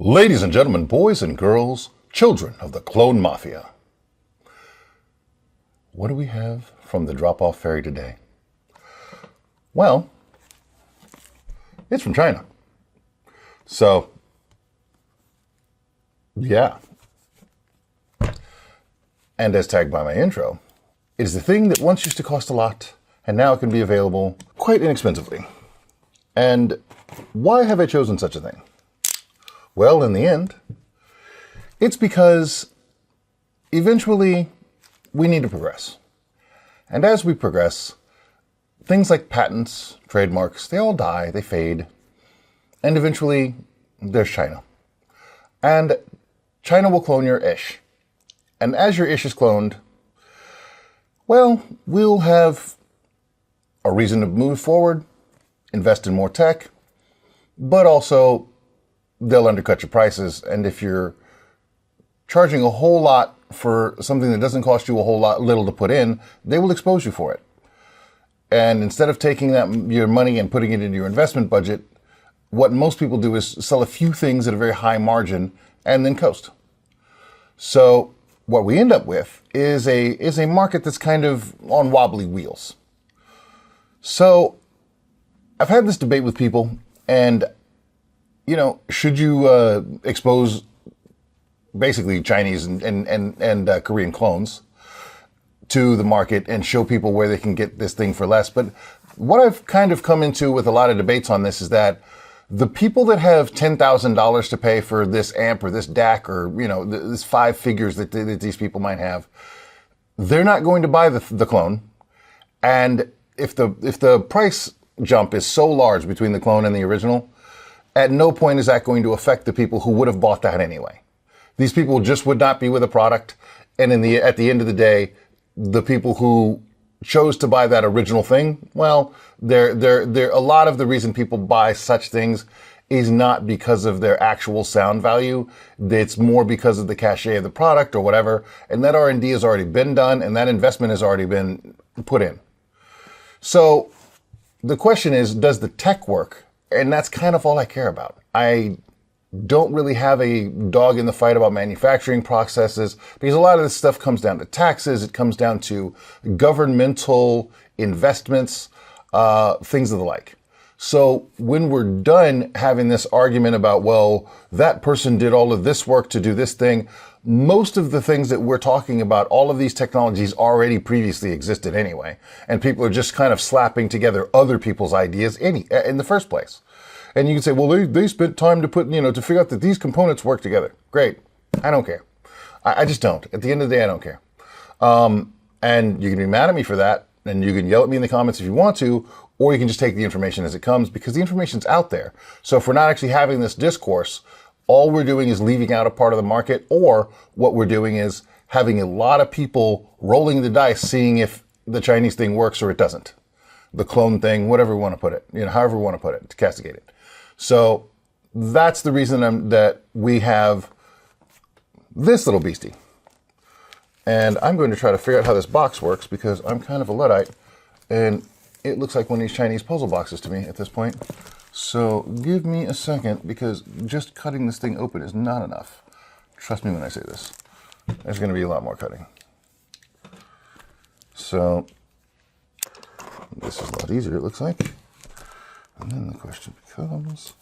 Ladies and gentlemen, boys and girls, children of the clone mafia. What do we have from the drop-off ferry today? Well, it's from China. So, yeah. And as tagged by my intro, it is the thing that once used to cost a lot, and now it can be available quite inexpensively. And why have I chosen such a thing? Well, in the end, it's because eventually we need to progress. And as we progress, things like patents, trademarks, they all die, they fade. And eventually, there's China. And China will clone your ish. And as your ish is cloned, well, we'll have a reason to move forward, invest in more tech, but also they'll undercut your prices. And if you're charging a whole lot for something that doesn't cost you a whole lot little to put in, they will expose you for it. And instead of taking your money and putting it into your investment budget, what most people do is sell a few things at a very high margin and then coast. So what we end up with is a market that's kind of on wobbly wheels. So I've had this debate with people, and should you expose basically Chinese and Korean clones to the market and show people where they can get this thing for less? But what I've kind of come into with a lot of debates on this is that the people that have $10,000 to pay for this amp or this DAC or, this 5 figures that these people might have, they're not going to buy the clone. And if the price jump is so large between the clone and the original, at no point is that going to affect the people who would have bought that anyway. These people just would not be with a product. And at the end of the day, the people who chose to buy that original thing, well, they're a lot of the reason people buy such things is not because of their actual sound value. It's more because of the cachet of the product or whatever. And that R&D has already been done, and that investment has already been put in. So the question is, does the tech work? And that's kind of all I care about. I don't really have a dog in the fight about manufacturing processes, because a lot of this stuff comes down to taxes. It comes down to governmental investments, things of the like. So when we're done having this argument about, well, that person did all of this work to do this thing, most of the things that we're talking about, all of these technologies already previously existed anyway. And people are just kind of slapping together other people's ideas in the first place. And you can say, well, they spent time to to figure out that these components work together. Great. I don't care. I just don't. At the end of the day, I don't care. And you can be mad at me for that, and you can yell at me in the comments if you want to, or you can just take the information as it comes, because the information's out there. So if we're not actually having this discourse, all we're doing is leaving out a part of the market, or what we're doing is having a lot of people rolling the dice, seeing if the Chinese thing works or it doesn't. The clone thing, whatever we want to put it, however we want to put it, to castigate it. So that's the reason that we have this little beastie. And I'm going to try to figure out how this box works, because I'm kind of a Luddite, and it looks like one of these Chinese puzzle boxes to me at this point. So give me a second, because just cutting this thing open is not enough. Trust me when I say this. There's going to be a lot more cutting. So this is a lot easier, it looks like. And then the question becomes,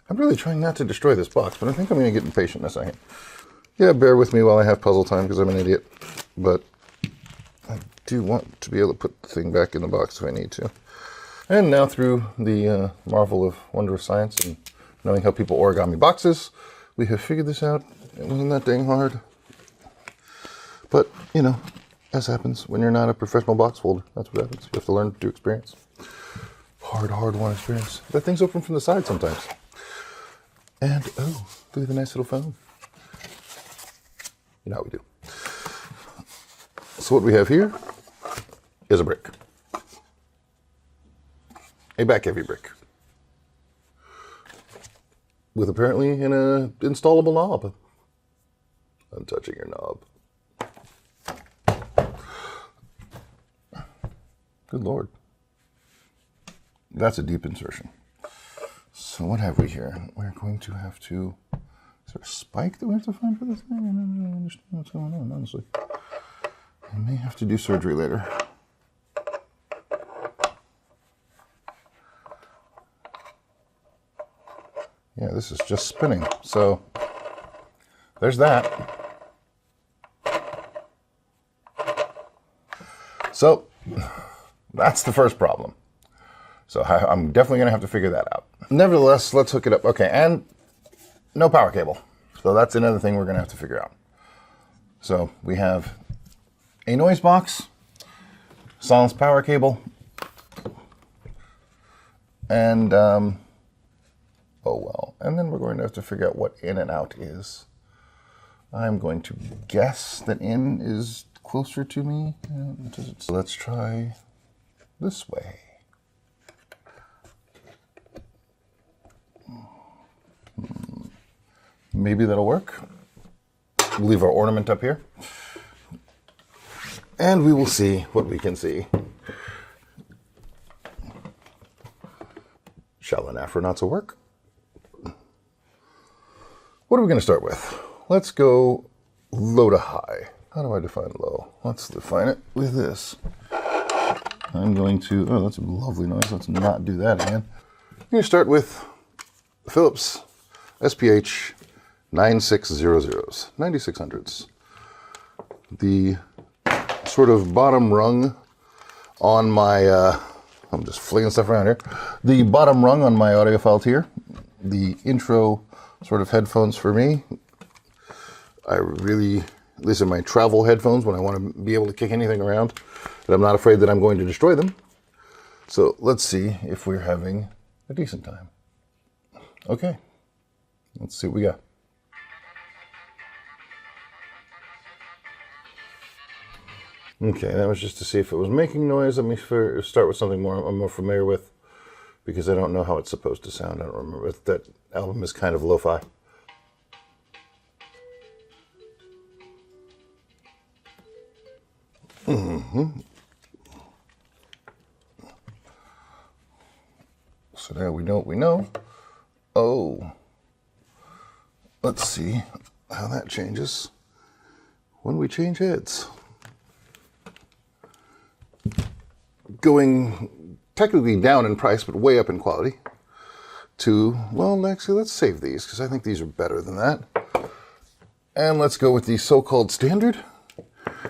I'm really trying not to destroy this box, but I think I'm going to get impatient in a second. Yeah, bear with me while I have puzzle time, because I'm an idiot. But I do want to be able to put the thing back in the box if I need to. And now, through the marvel of wondrous science and knowing how people origami boxes, we have figured this out. It wasn't that dang hard. But, as happens when you're not a professional box folder. That's what happens. You have to learn through experience. Hard-won experience. That thing's open from the side sometimes. And, oh, look at the nice little phone. You know how we do. So what we have here is a brick. A back-heavy brick. With apparently an installable knob. I'm touching your knob. Good Lord. That's a deep insertion. So what have we here? We're going to have to Is there a spike that we have to find for this thing? I don't really understand what's going on, honestly. I may have to do surgery later. Yeah, this is just spinning. So there's that. So that's the first problem. So I'm definitely going to have to figure that out. Nevertheless, let's hook it up. Okay, and no power cable. So that's another thing we're going to have to figure out. So we have a noise box, silence power cable, and oh well. And then we're going to have to figure out what in and out is. I'm going to guess that in is closer to me. So let's try this way. Maybe that'll work. We'll leave our ornament up here. And we will see what we can see. Shall an Afronauts work? What are we going to start with? Let's go low to high. How do I define low? Let's define it with this. I'm going to, oh, that's a lovely noise. Let's not do that again. I'm going to start with the Philipps SPH 9600s, 9600s. The sort of bottom rung on my, I'm just flinging stuff around here. The bottom rung on my audiophile tier, the intro sort of headphones for me. These are my travel headphones when I want to be able to kick anything around, and I'm not afraid that I'm going to destroy them. So let's see if we're having a decent time. Okay, let's see what we got. Okay, that was just to see if it was making noise. Let me start with something I'm more familiar with, because I don't know how it's supposed to sound. I don't remember. That album is kind of lo-fi. So now we know what we know. Oh, let's see how that changes when we change heads. Going technically down in price, but way up in quality. To, well, actually, let's save these, because I think these are better than that. And let's go with the so-called standard,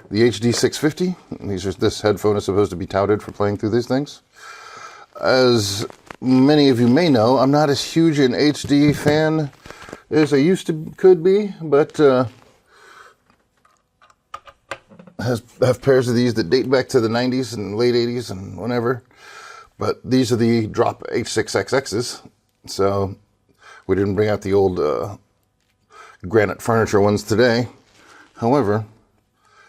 the HD6xx. This headphone is supposed to be touted for playing through these things. As many of you may know, I'm not as huge an HD fan as I could be, but have pairs of these that date back to the 90s and late 80s and whenever. But these are the drop H6xx's, so we didn't bring out the old granite furniture ones today. However,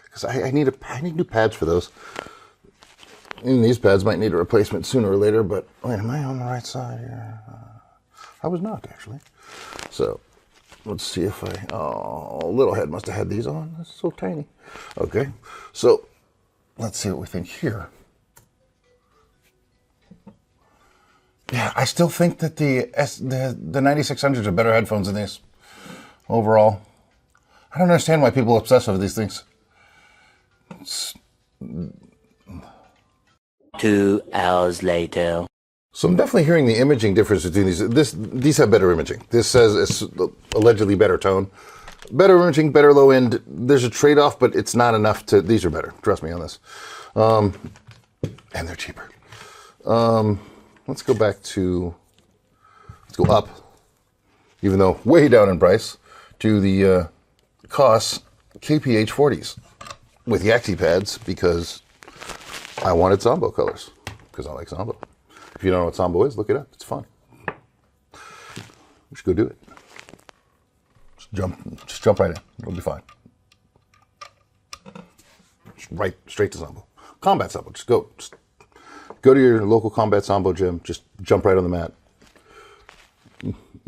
because I need new pads for those. And these pads might need a replacement sooner or later, but wait, am I on the right side here? I was not, actually. So let's see if oh, little head must have had these on. That's so tiny. Okay, so let's see what we think here. Yeah, I still think that the 9600s are better headphones than these overall. I don't understand why people obsess over these things. 2 hours later. So I'm definitely hearing the imaging difference between these. These have better imaging. This says it's allegedly better tone. Better imaging, better low end. There's a trade-off, but it's not enough to, these are better. Trust me on this. And they're cheaper. Let's go back to, let's go up, even though way down in price, to the KOSS KPH40s with Yaxi pads, because I wanted Sambo colors, because I like Sambo. If you don't know what Sambo is, look it up. It's fun. We should go do it. Just jump right in. It'll be fine. Right, straight to Sambo. Combat Sambo. Just go to your local Combat Sambo gym. Just jump right on the mat.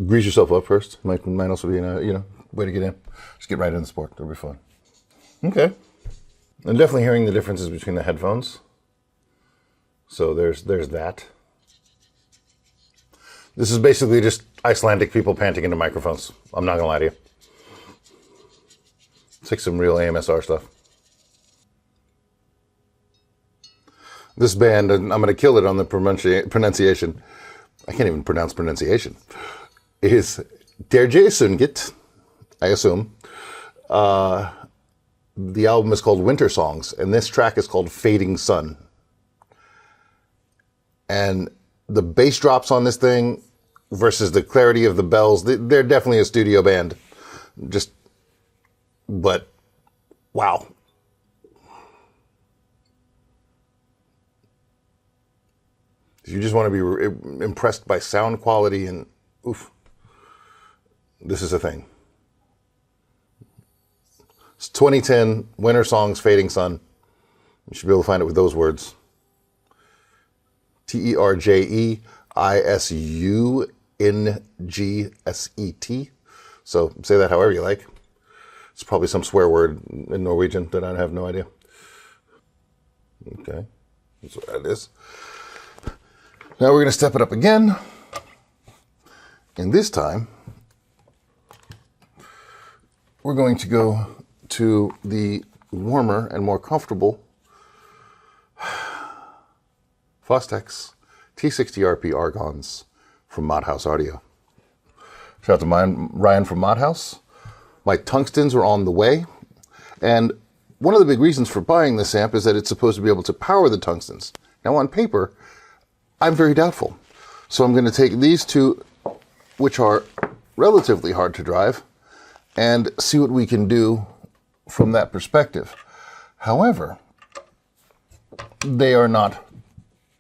Grease yourself up first. Might also be a way to get in. Just get right in the sport. It'll be fun. Okay. I'm definitely hearing the differences between the headphones. So there's that. This is basically just Icelandic people panting into microphones. I'm not gonna lie to you. It's like some real AMSR stuff. This band, and I'm going to kill it on the pronunciation. I can't even pronounce pronunciation. Is Der Sungit, I assume. The album is called Winter Songs, and this track is called Fading Sun. And the bass drops on this thing versus the clarity of the bells, they're definitely a studio band. But wow. If you just want to be impressed by sound quality and oof, this is a thing. It's 2010, Winter Songs, Fading Sun. You should be able to find it with those words. TERJEISUNGSET. So say that however you like. It's probably some swear word in Norwegian that I have no idea. Okay, that's what that is. Now we're going to step it up again. And this time, we're going to go to the warmer and more comfortable Fostex T60RP Argons from Modhouse Audio. Shout out to Ryan from Modhouse. My tungstens are on the way. And one of the big reasons for buying this amp is that it's supposed to be able to power the tungstens. Now on paper, I'm very doubtful. So I'm going to take these two, which are relatively hard to drive, and see what we can do from that perspective. However, they are not,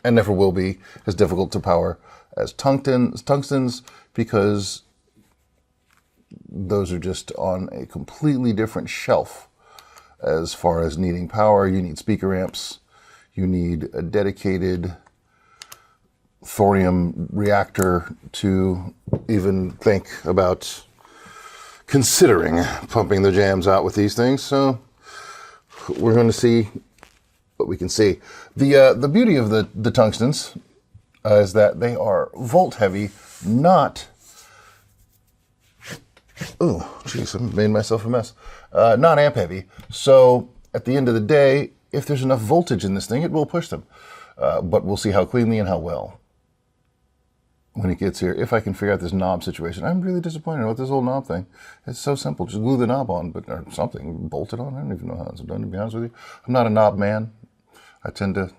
and never will be, as difficult to power as tungstens, because those are just on a completely different shelf. As far as needing power, you need speaker amps, you need a dedicated thorium reactor to even think about considering pumping the jams out with these things. So we're going to see what we can see. The beauty of the tungstens is that they are volt heavy, not, oh geez, I made myself a mess, not amp heavy. So at the end of the day, if there's enough voltage in this thing, it will push them. But we'll see how cleanly and how well when it gets here. If I can figure out this knob situation. I'm really disappointed with this whole knob thing. It's so simple. Just glue the knob on, or something, bolt it on. I don't even know how it's done, to be honest with you. I'm not a knob man. I tend to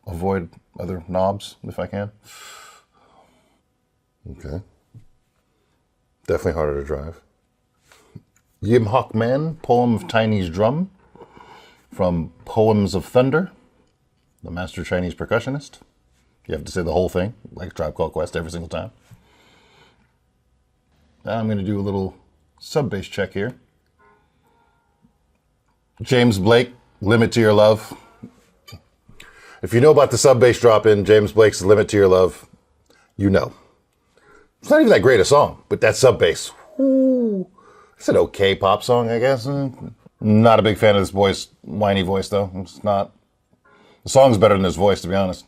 avoid other knobs if I can. Okay. Definitely harder to drive. Yim Hok Man, Poem of Tiny's Drum, from Poems of Thunder, the master Chinese percussionist. You have to say the whole thing, like Tribe Called Quest, every single time. Now I'm going to do a little sub-bass check here. James Blake, Limit to Your Love. If you know about the sub-bass drop in James Blake's Limit to Your Love, you know. It's not even that great a song, but that sub-bass, whoo, it's an okay pop song, I guess. Not a big fan of this boy's whiny voice, though. It's not. The song's better than his voice, to be honest.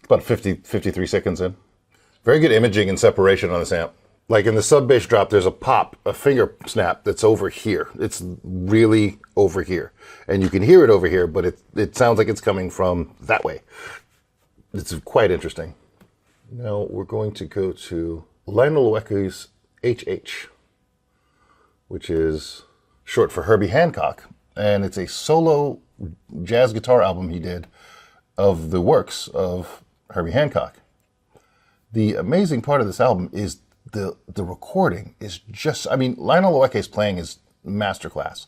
About 53 seconds in. Very good imaging and separation on this amp. Like in the sub-bass drop, there's a pop, a finger snap that's over here. It's really over here. And you can hear it over here, but it sounds like it's coming from that way. It's quite interesting. Now we're going to go to Lionel Lecky's HH, which is short for Herbie Hancock. And it's a solo jazz guitar album he did of the works of Herbie Hancock. The amazing part of this album is the recording is just, I mean, Lionel Lecky's playing is masterclass,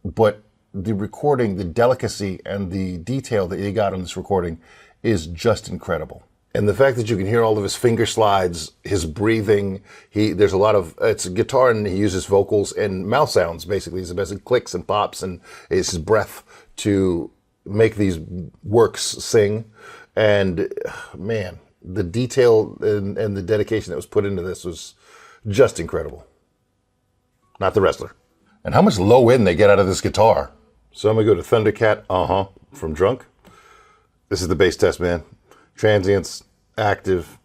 but the recording, the delicacy and the detail that he got on this recording is just incredible. And the fact that you can hear all of his finger slides, his breathing, there's a lot of, it's a guitar and he uses vocals and mouth sounds, basically. It's the best, it clicks and pops, and it's his breath to make these works sing. And man, the detail and the dedication that was put into this was just incredible. Not the wrestler. And how much low end they get out of this guitar. So I'm gonna go to Thundercat, from Drunk. This is the bass test, man. Transients, active.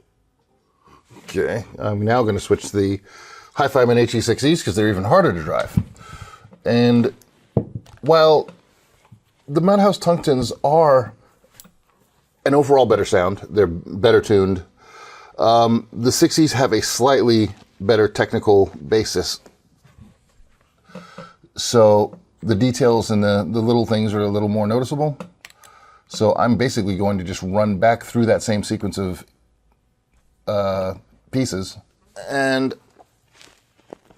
Okay, I'm now gonna switch to the HiFiMAN HE6es because they're even harder to drive. And while the Madhouse tungstens are an overall better sound, they're better tuned, the 6Es have a slightly better technical basis. So the details and the little things are a little more noticeable. So I'm basically going to just run back through that same sequence of pieces and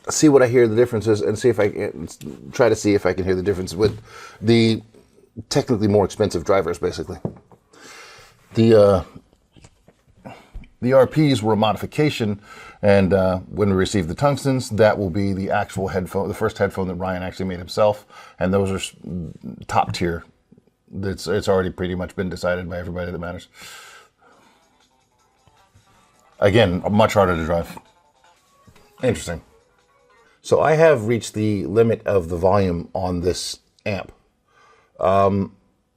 see what I hear the differences, and see if I can try to see if I can hear the difference with the technically more expensive drivers, basically. The RPs were a modification, and when we receive the tungstens, that will be the actual headphone, the first headphone that Ryan actually made himself, and those are top tier. It's already pretty much been decided by everybody that matters. Again, much harder to drive. Interesting. So I have reached the limit of the volume on this amp. I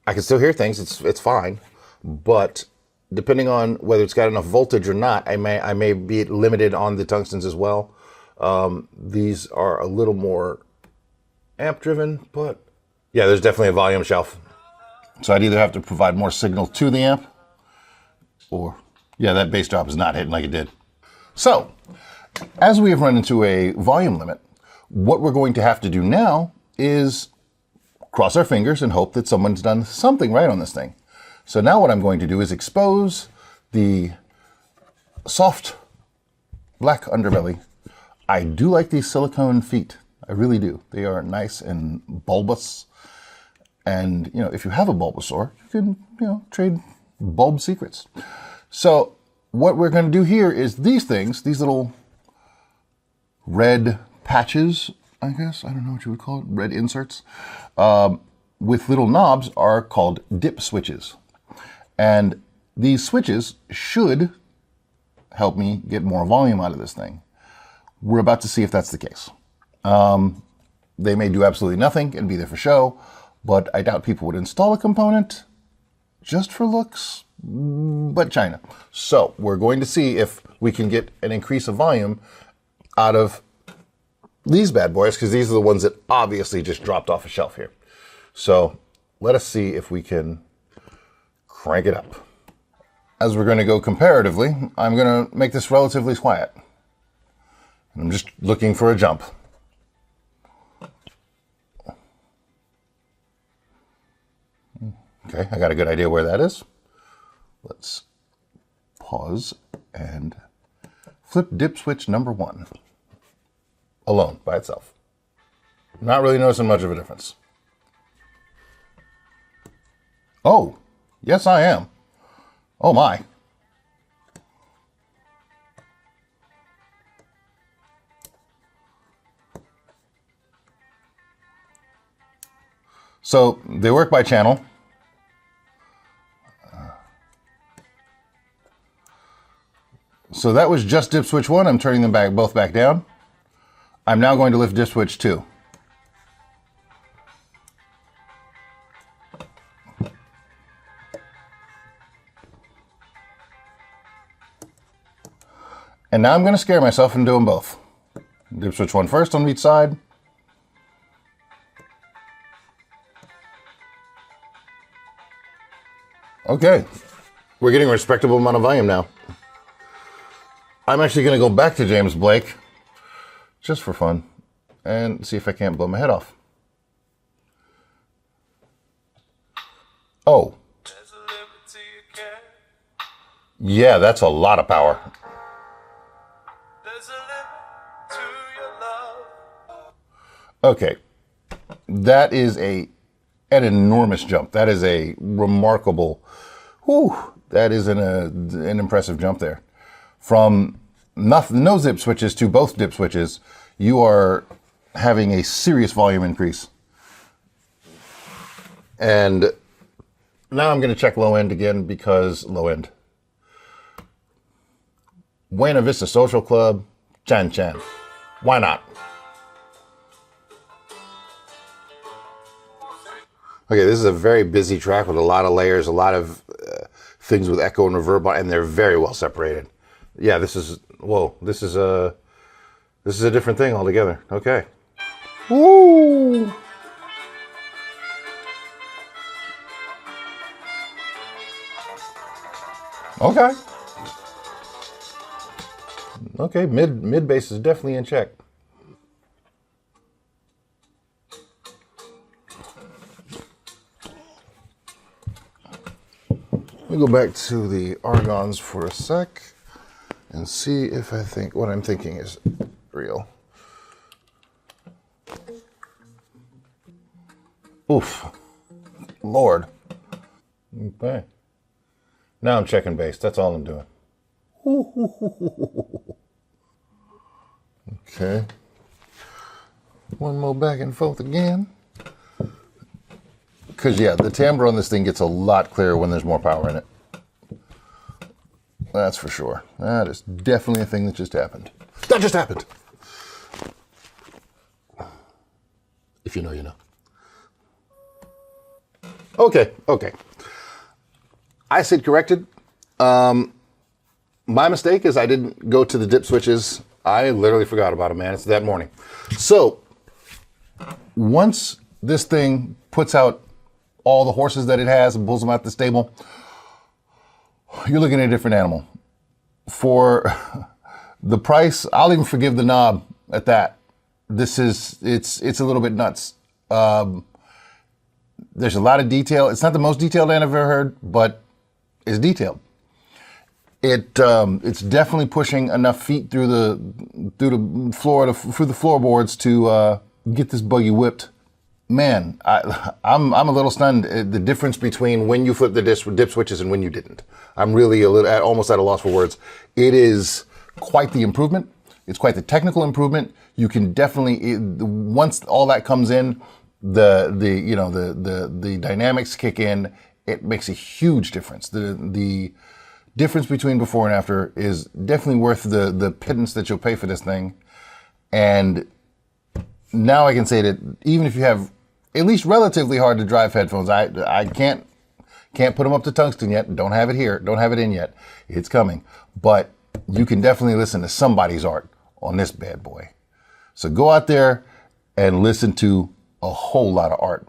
can still hear things, it's fine, but depending on whether it's got enough voltage or not, I may be limited on the tungstens as well. These are a little more amp driven, but yeah, there's definitely a volume shelf. So I'd either have to provide more signal to the amp, or yeah, that bass drop is not hitting like it did. So, as we have run into a volume limit, what we're going to have to do now is cross our fingers and hope that someone's done something right on this thing. So now what I'm going to do is expose the soft black underbelly. I do like these silicone feet. I really do. They are nice and bulbous. And, you know, if you have a Bulbasaur, you can, you know, trade bulb secrets. So what we're going to do here is these things, these little red patches, I guess, I don't know what you would call it, red inserts, with little knobs are called dip switches. And these switches should help me get more volume out of this thing. We're about to see if that's the case. They may do absolutely nothing and be there for show, but I doubt people would install a component just for looks, but China. So we're going to see if we can get an increase of volume out of these bad boys, because these are the ones that obviously just dropped off a shelf here. So let us see if we can crank it up. As we're going to go comparatively, I'm going to make this relatively quiet. I'm just looking for a jump. Okay, I got a good idea where that is. Let's pause and flip dip switch number 1. Alone, by itself. Not really noticing much of a difference. Oh, yes I am. Oh my. So they work by channel. So that was just dip switch 1. I'm turning them both back down. I'm now going to lift dip switch 2. And now I'm going to scare myself and do them both. Dip switch 1 first on each side. Okay, we're getting a respectable amount of volume now. I'm actually going to go back to James Blake, just for fun, and see if I can't blow my head off. Oh. Yeah, that's a lot of power. Okay, that is an enormous jump. That is a remarkable, that is an impressive jump there. From no dip switches to both dip switches, you are having a serious volume increase. And now I'm going to check low end again, because low end. Buena Vista Social Club, Chan Chan. Why not? Okay, this is a very busy track with a lot of layers, a lot of things with echo and reverb on, and they're very well separated. Yeah, this is, whoa, this is a different thing altogether. Okay. Ooh. Okay. Okay, mid bass is definitely in check. Let me go back to the Argons for a sec and see if I think what I'm thinking is real. Oof. Lord. Okay. Now I'm checking bass. That's all I'm doing. Okay. One more back and forth again. Because, yeah, the timbre on this thing gets a lot clearer when there's more power in it. That's for sure. That is definitely a thing that just happened. That just happened! If you know, you know. Okay, okay. I said corrected. My mistake is I didn't go to the dip switches. I literally forgot about them, man. It's that morning. So, once this thing puts out all the horses that it has and pulls them out the stable, you're looking at a different animal. For the price, I'll even forgive the knob at that. It's a little bit nuts. There's a lot of detail. It's not the most detailed I've ever heard, but it's detailed. It's definitely pushing enough feet through the floorboards to get this buggy whipped. Man, I'm a little stunned at the difference between when you flip the dip switches and when you didn't. I'm really almost at a loss for words. It is quite the improvement. It's quite the technical improvement. You can definitely, once all that comes in, the dynamics kick in. It makes a huge difference. The difference between before and after is definitely worth the pittance that you'll pay for this thing. And now I can say that even if you have at least relatively hard to drive headphones, I can't put them up to tungsten yet. Don't have it here. Don't have it in yet. It's coming. But you can definitely listen to somebody's art on this bad boy. So go out there and listen to a whole lot of art.